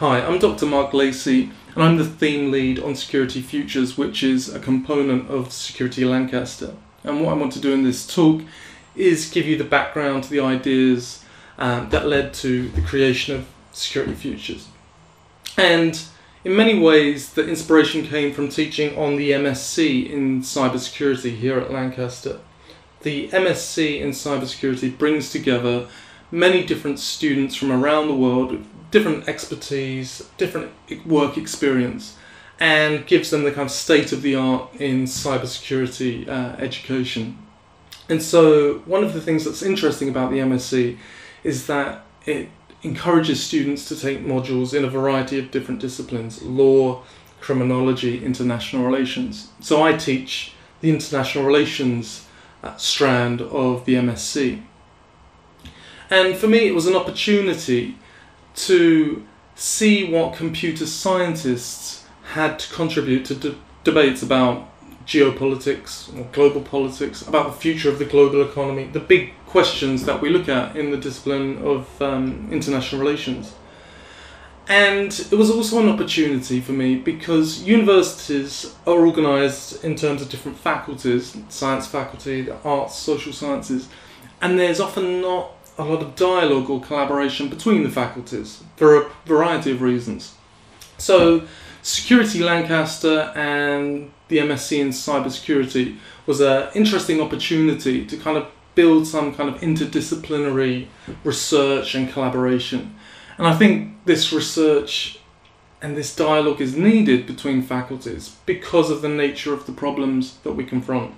Hi, I'm Dr. Mark Lacy, and I'm the theme lead on Security Futures, which is a component of Security Lancaster. And what I want to do in this talk is give you the background to the ideas that led to the creation of Security Futures. And in many ways, the inspiration came from teaching on the MSc in cybersecurity here at Lancaster. The MSc in cybersecurity brings together many different students from around the world with different expertise, different work experience, and gives them the kind of state-of-the-art in cybersecurity education. And so one of the things that's interesting about the MSc is that it encourages students to take modules in a variety of different disciplines: law, criminology, international relations. So I teach the international relations strand of the MSc. And for me, it was an opportunity to see what computer scientists had to contribute to debates about geopolitics or global politics, about the future of the global economy, the big questions that we look at in the discipline of international relations. And it was also an opportunity for me because universities are organised in terms of different faculties: science faculty, the arts, social sciences, and there's often not a lot of dialogue or collaboration between the faculties for a variety of reasons. So Security Lancaster and the MSc in cybersecurity was an interesting opportunity to kind of build some kind of interdisciplinary research and collaboration. And I think this research and this dialogue is needed between faculties because of the nature of the problems that we confront.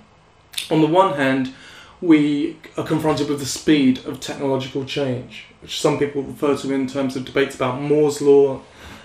On the one hand, we are confronted with the speed of technological change, which some people refer to in terms of debates about Moore's law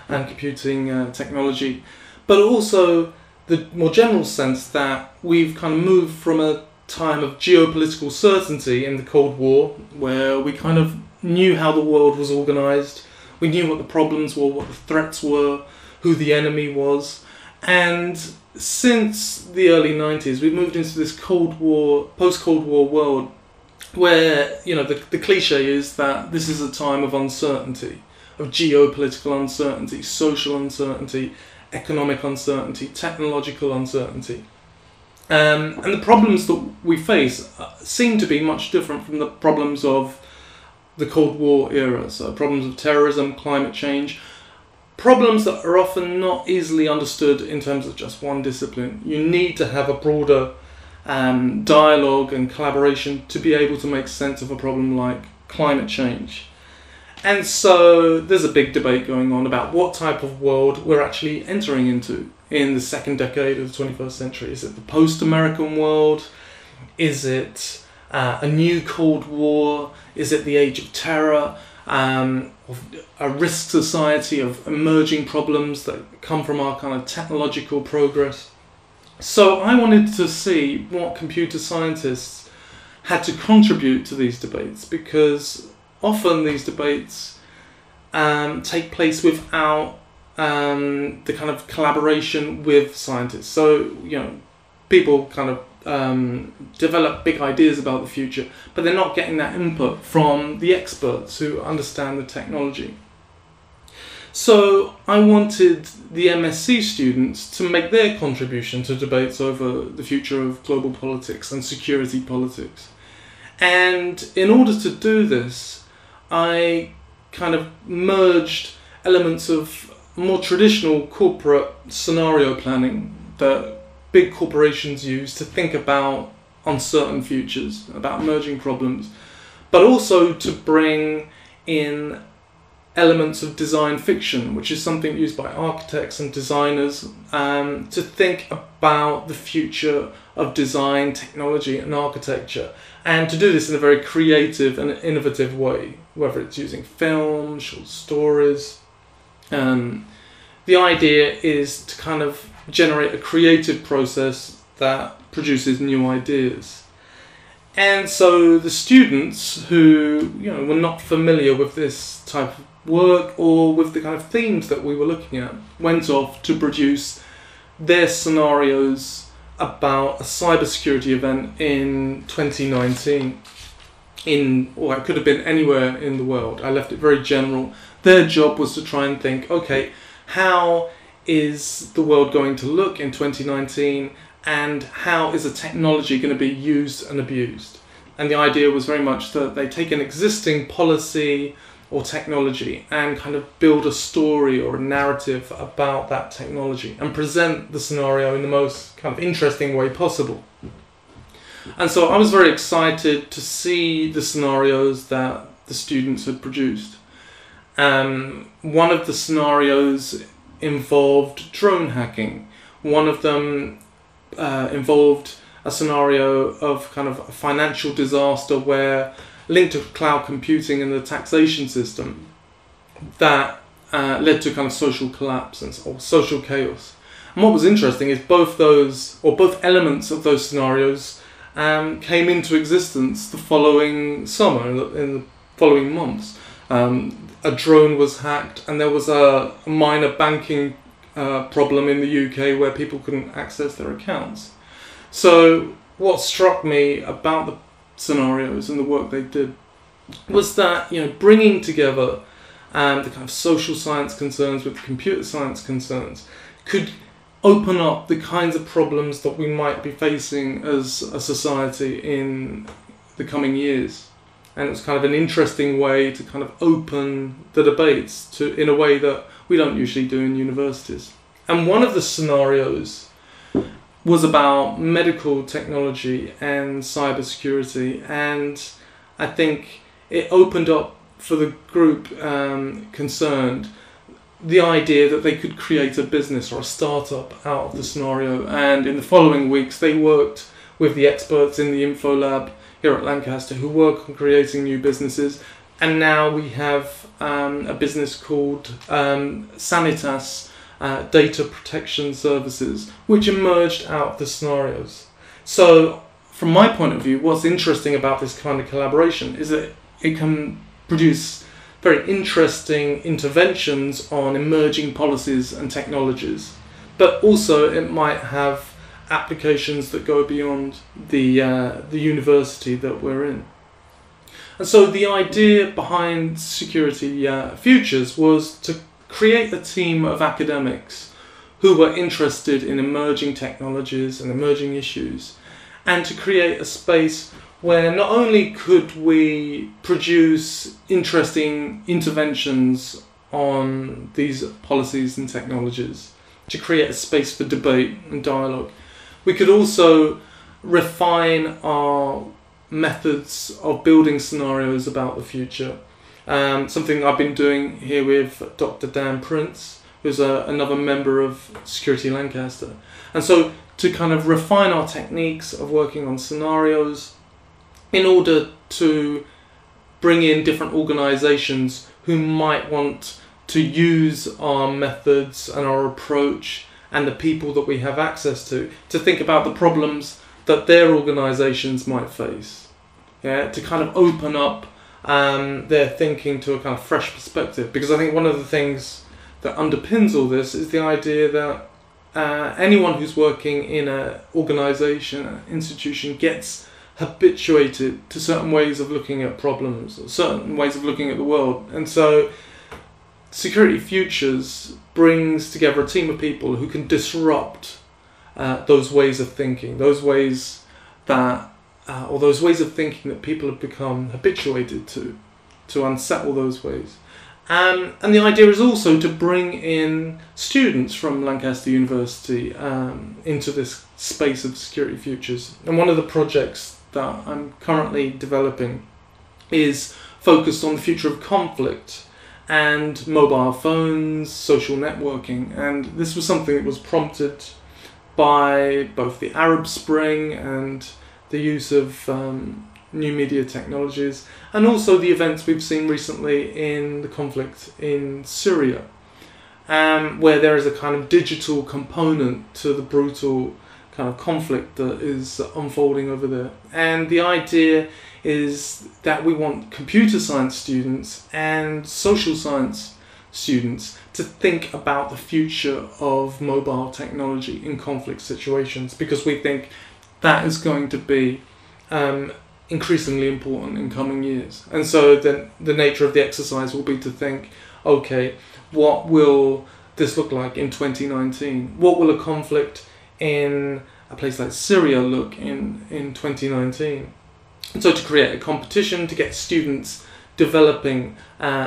and computing technology, but also the more general sense that we've kind of moved from a time of geopolitical certainty in the Cold War, where we kind of knew how the world was organised, we knew what the problems were, what the threats were, who the enemy was, and since the early 90s, we've moved into this Cold War, post-Cold War world where, you know, the cliche is that this is a time of uncertainty, of geopolitical uncertainty, social uncertainty, economic uncertainty, technological uncertainty. And the problems that we face seem to be much different from the problems of the Cold War era. So problems of terrorism, climate change, problems that are often not easily understood in terms of just one discipline. You need to have a broader dialogue and collaboration to be able to make sense of a problem like climate change. And so there's a big debate going on about what type of world we're actually entering into in the second decade of the 21st century. Is it the post-American world? Is it a new Cold War? Is it the age of terror? Of a risk society, of emerging problems that come from our kind of technological progress. So I wanted to see what computer scientists had to contribute to these debates, because often these debates take place without the kind of collaboration with scientists. So, you know, people kind of develop big ideas about the future, but they're not getting that input from the experts who understand the technology. So I wanted the MSc students to make their contribution to debates over the future of global politics and security politics. And in order to do this, I kind of merged elements of more traditional corporate scenario planning that big corporations use to think about uncertain futures, about emerging problems, but also to bring in elements of design fiction, which is something used by architects and designers to think about the future of design, technology and architecture, and to do this in a very creative and innovative way, whether it's using film, short stories. The idea is to kind of generate a creative process that produces new ideas. And so the students who, you know, were not familiar with this type of work or with the kind of themes that we were looking at went off to produce their scenarios about a cybersecurity event in 2019 or it could have been anywhere in the world. I left it very general. Their job was to try and think, okay, how is the world going to look in 2019, and how is a technology going to be used and abused? And the idea was very much that they take an existing policy or technology and kind of build a story or a narrative about that technology and present the scenario in the most kind of interesting way possible. And so I was very excited to see the scenarios that the students had produced. One of the scenarios involved drone hacking. One of them involved a scenario of kind of a financial disaster where linked to cloud computing and the taxation system that led to kind of social collapse or social chaos. And what was interesting is both elements of those scenarios came into existence the following summer, in the following months. A drone was hacked, and there was a minor banking problem in the UK where people couldn't access their accounts. So what struck me about the scenarios and the work they did was that, bringing together the kind of social science concerns with computer science concerns could open up the kinds of problems that we might be facing as a society in the coming years. And it was kind of an interesting way to kind of open the debates in a way that we don't usually do in universities. And one of the scenarios was about medical technology and cybersecurity, and I think it opened up for the group concerned the idea that they could create a business or a startup out of the scenario. And in the following weeks they worked with the experts in the Info Lab here at Lancaster who work on creating new businesses, and now we have a business called Sanitas Data Protection Services, which emerged out of the scenarios. So from my point of view, what's interesting about this kind of collaboration is that it can produce very interesting interventions on emerging policies and technologies, but also it might have applications that go beyond the university that we're in. And so the idea behind Security Futures was to create a team of academics who were interested in emerging technologies and emerging issues, and to create a space where not only could we produce interesting interventions on these policies and technologies, to create a space for debate and dialogue, we could also refine our methods of building scenarios about the future. Something I've been doing here with Dr. Dan Prince, who's another member of Security Lancaster. And so to kind of refine our techniques of working on scenarios in order to bring in different organizations who might want to use our methods and our approach and the people that we have access to think about the problems that their organizations might face. To kind of open up their thinking to a kind of fresh perspective. Because I think one of the things that underpins all this is the idea that anyone who's working in an organization, an institution, gets habituated to certain ways of looking at problems, or certain ways of looking at the world. And so Security Futures brings together a team of people who can disrupt those ways of thinking, those ways of thinking that people have become habituated to unsettle those ways. And the idea is also to bring in students from Lancaster University into this space of Security Futures. And one of the projects that I'm currently developing is focused on the future of conflict and mobile phones, social networking. And this was something that was prompted by both the Arab Spring and the use of new media technologies, and also the events we've seen recently in the conflict in Syria, where there is a kind of digital component to the brutal kind of conflict that is unfolding over there. And the idea is that we want computer science students and social science students to think about the future of mobile technology in conflict situations, because we think that is going to be increasingly important in coming years. And so the nature of the exercise will be to think, okay, what will this look like in 2019? What will a conflict in a place like Syria look in 2019? And so to create a competition, to get students developing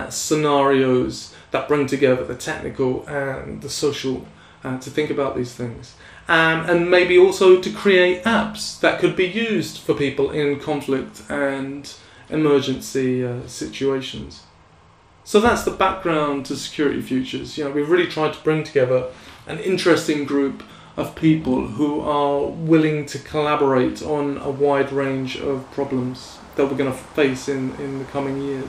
scenarios that bring together the technical and the social to think about these things. And maybe also to create apps that could be used for people in conflict and emergency situations. So that's the background to Security Futures. We've really tried to bring together an interesting group of people who are willing to collaborate on a wide range of problems that we're going to face in the coming years.